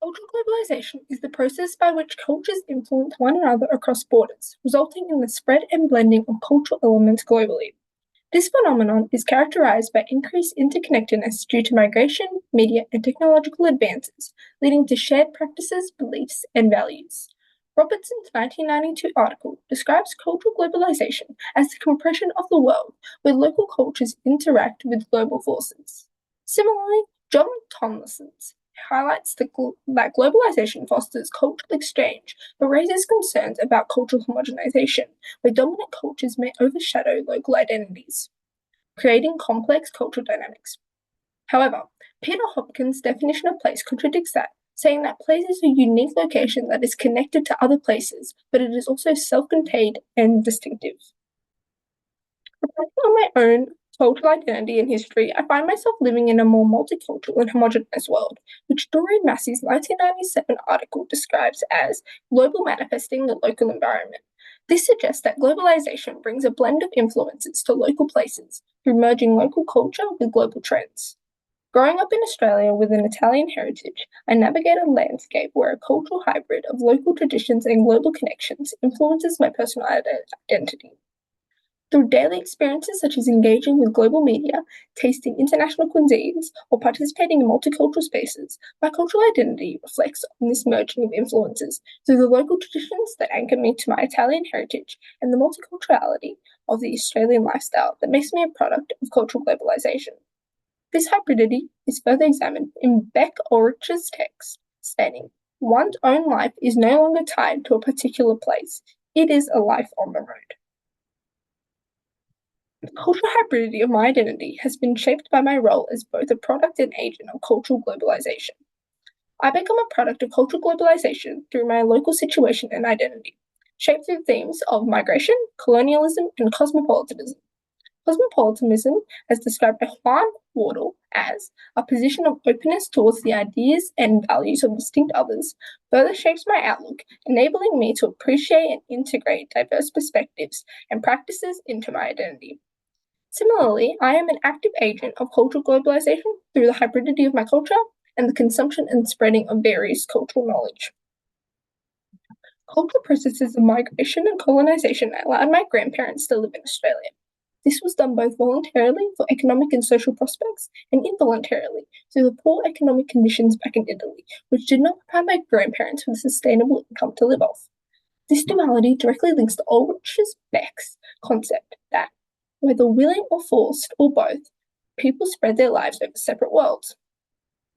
Cultural globalization is the process by which cultures influence one another across borders, resulting in the spread and blending of cultural elements globally. This phenomenon is characterized by increased interconnectedness due to migration, media, and technological advances, leading to shared practices, beliefs, and values. Robertson's 1992 article describes cultural globalization as the compression of the world, where local cultures interact with global forces. Similarly, John Tomlinson's highlights that globalization fosters cultural exchange, but raises concerns about cultural homogenization, where dominant cultures may overshadow local identities, creating complex cultural dynamics. However, Peter Hopkins' definition of place contradicts that, saying that place is a unique location that is connected to other places, but it is also self-contained and distinctive. Reflecting on my own cultural identity and history, I find myself living in a more multicultural and homogenous world, which Doreen Massey's 1997 article describes as global manifesting the local environment. This suggests that globalization brings a blend of influences to local places through merging local culture with global trends. Growing up in Australia with an Italian heritage, I navigate a landscape where a cultural hybrid of local traditions and global connections influences my personal identity. Through daily experiences such as engaging with global media, tasting international cuisines, or participating in multicultural spaces, my cultural identity reflects on this merging of influences through the local traditions that anchor me to my Italian heritage and the multiculturality of the Australian lifestyle that makes me a product of cultural globalization. This hybridity is further examined in Beck Ulrich's text, stating, "One's own life is no longer tied to a particular place. It is a life on the road." The cultural hybridity of my identity has been shaped by my role as both a product and agent of cultural globalization. I become a product of cultural globalization through my local situation and identity, shaped through themes of migration, colonialism, and cosmopolitanism. Cosmopolitanism, as described by Juan Wardle as a position of openness towards the ideas and values of distinct others, further shapes my outlook, enabling me to appreciate and integrate diverse perspectives and practices into my identity. Similarly, I am an active agent of cultural globalization through the hybridity of my culture and the consumption and spreading of various cultural knowledge. Cultural processes of migration and colonization allowed my grandparents to live in Australia. This was done both voluntarily for economic and social prospects and involuntarily through the poor economic conditions back in Italy, which did not provide my grandparents with a sustainable income to live off. This duality directly links to Ulrich's Beck's concept that, whether willing or forced, or both, people spread their lives over separate worlds.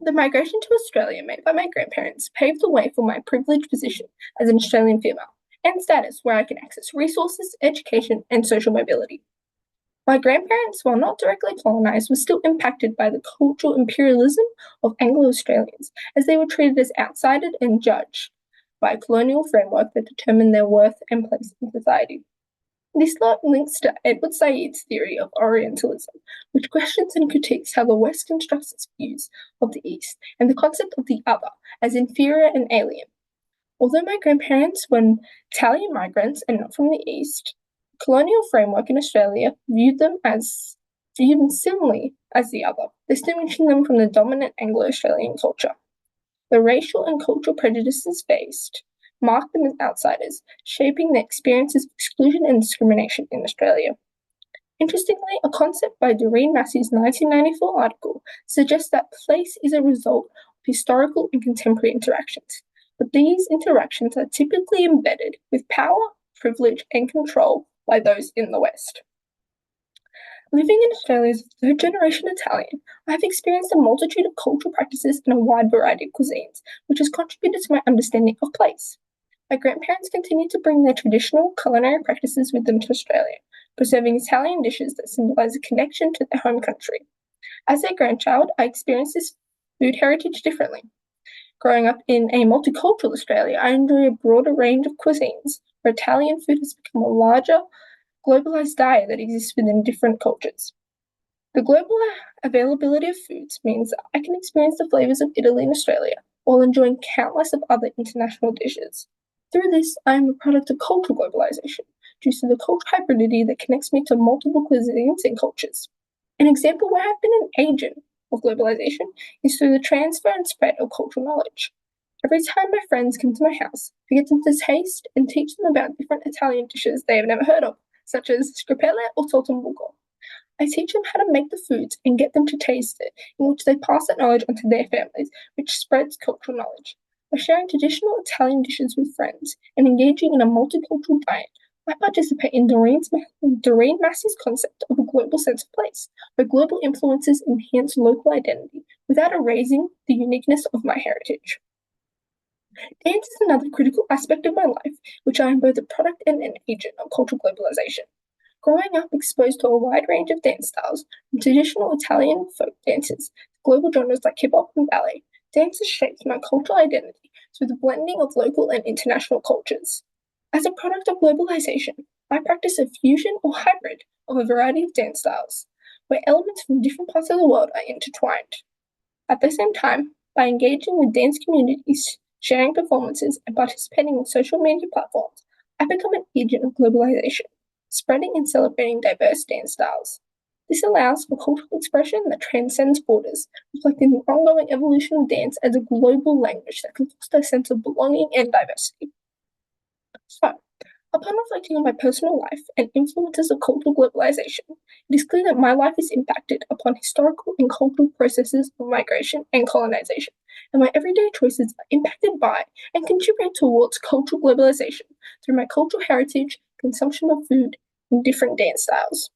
The migration to Australia made by my grandparents paved the way for my privileged position as an Australian female, and status where I can access resources, education, and social mobility. My grandparents, while not directly colonised, were still impacted by the cultural imperialism of Anglo-Australians, as they were treated as outsiders and judged by a colonial framework that determined their worth and place in society. This links to Edward Said's theory of Orientalism, which questions and critiques how the West constructs its views of the East and the concept of the other as inferior and alien. Although my grandparents were Italian migrants and not from the East, the colonial framework in Australia viewed them similarly as the other, distinguishing them from the dominant Anglo-Australian culture. The racial and cultural prejudices faced marked them as outsiders, shaping their experiences of exclusion and discrimination in Australia. Interestingly, a concept by Doreen Massey's 1994 article suggests that place is a result of historical and contemporary interactions, but these interactions are typically embedded with power, privilege, and control by those in the West. Living in Australia as a third-generation Italian, I have experienced a multitude of cultural practices and a wide variety of cuisines, which has contributed to my understanding of place. My grandparents continued to bring their traditional culinary practices with them to Australia, preserving Italian dishes that symbolize a connection to their home country. As their grandchild, I experienced this food heritage differently. Growing up in a multicultural Australia, I enjoy a broader range of cuisines, where Italian food has become a larger, globalized diet that exists within different cultures. The global availability of foods means I can experience the flavors of Italy and Australia while enjoying countless of other international dishes. Through this, I am a product of cultural globalization, due to the cultural hybridity that connects me to multiple cuisines and cultures. An example where I've been an agent of globalization is through the transfer and spread of cultural knowledge. Every time my friends come to my house, I get them to taste and teach them about different Italian dishes they have never heard of, such as scripelle or tortambuco. I teach them how to make the foods and get them to taste it, in which they pass that knowledge onto their families, which spreads cultural knowledge. By sharing traditional Italian dishes with friends and engaging in a multicultural diet, I participate in Doreen Massey's concept of a global sense of place, where global influences enhance local identity without erasing the uniqueness of my heritage. Dance is another critical aspect of my life, which I am both a product and an agent of cultural globalization. Growing up exposed to a wide range of dance styles, from traditional Italian folk dances to global genres like hip hop and ballet, dance has shaped my cultural identity through the blending of local and international cultures. As a product of globalization, I practice a fusion or hybrid of a variety of dance styles, where elements from different parts of the world are intertwined. At the same time, by engaging with dance communities, sharing performances, and participating in social media platforms, I become an agent of globalization, spreading and celebrating diverse dance styles. This allows for cultural expression that transcends borders, reflecting the ongoing evolution of dance as a global language that can foster a sense of belonging and diversity. So, upon reflecting on my personal life and influences of cultural globalization, it is clear that my life is impacted upon historical and cultural processes of migration and colonization, and my everyday choices are impacted by and contribute towards cultural globalization through my cultural heritage, consumption of food, and different dance styles.